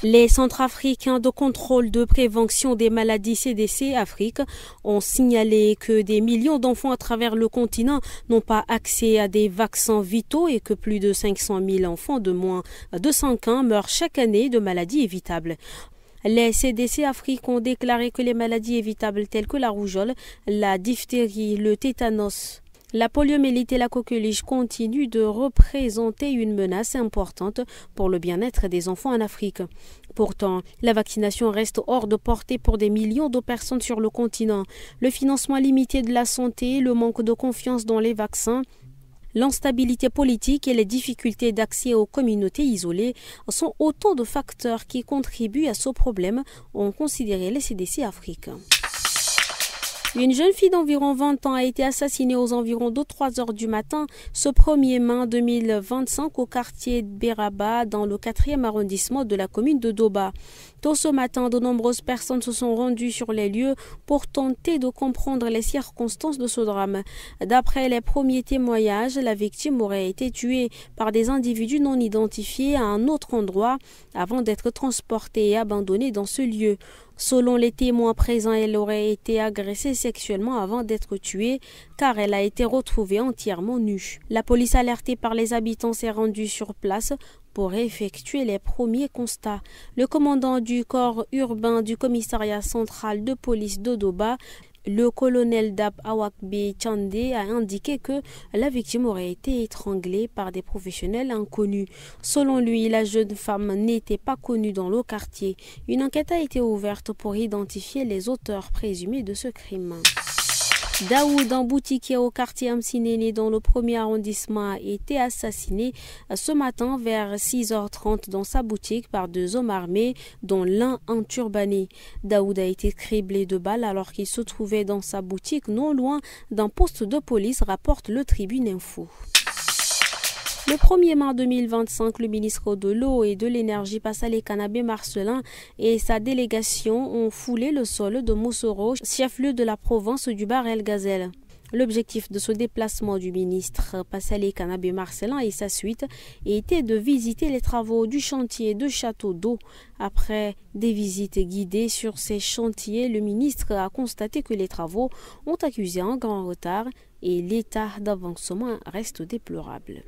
Les centres africains de contrôle de prévention des maladies CDC Afrique ont signalé que des millions d'enfants à travers le continent n'ont pas accès à des vaccins vitaux et que plus de 500 000 enfants de moins de 5 ans meurent chaque année de maladies évitables. Les CDC Afrique ont déclaré que les maladies évitables telles que la rougeole, la diphtérie, le tétanos, la poliomyélite et la coqueluche continuent de représenter une menace importante pour le bien-être des enfants en Afrique. Pourtant, la vaccination reste hors de portée pour des millions de personnes sur le continent. Le financement limité de la santé, le manque de confiance dans les vaccins, l'instabilité politique et les difficultés d'accès aux communautés isolées sont autant de facteurs qui contribuent à ce problème, ont considéré les CDC Afrique. Une jeune fille d'environ 20 ans a été assassinée aux environs de 3 heures du matin ce 1er mai 2025 au quartier de Beraba dans le 4e arrondissement de la commune de Doba. Tôt ce matin, de nombreuses personnes se sont rendues sur les lieux pour tenter de comprendre les circonstances de ce drame. D'après les premiers témoignages, la victime aurait été tuée par des individus non identifiés à un autre endroit avant d'être transportée et abandonnée dans ce lieu. Selon les témoins présents, elle aurait été agressée sexuellement avant d'être tuée car elle a été retrouvée entièrement nue. La police alertée par les habitants s'est rendue sur place pour effectuer les premiers constats. Le commandant du corps urbain du commissariat central de police de Doba, le colonel Dab Awakbe Tchandé, a indiqué que la victime aurait été étranglée par des professionnels inconnus. Selon lui, la jeune femme n'était pas connue dans le quartier. Une enquête a été ouverte pour identifier les auteurs présumés de ce crime. Daoud, un boutiquier au quartier Amsinene dans le 1er arrondissement, a été assassiné ce matin vers 6h30 dans sa boutique par 2 hommes armés, dont l'un en turbané. Daoud a été criblé de balles alors qu'il se trouvait dans sa boutique non loin d'un poste de police, rapporte le Tribune Info. Le 1er mai 2025, le ministre de l'Eau et de l'Énergie, Passalé Kanabé Marcelin, et sa délégation ont foulé le sol de Moussoro, chef-lieu de la province du Bahr El Ghazal. L'objectif de ce déplacement du ministre Passalé Kanabé Marcelin et sa suite était de visiter les travaux du chantier de château d'eau. Après des visites guidées sur ces chantiers, le ministre a constaté que les travaux ont accusé un grand retard et l'état d'avancement reste déplorable.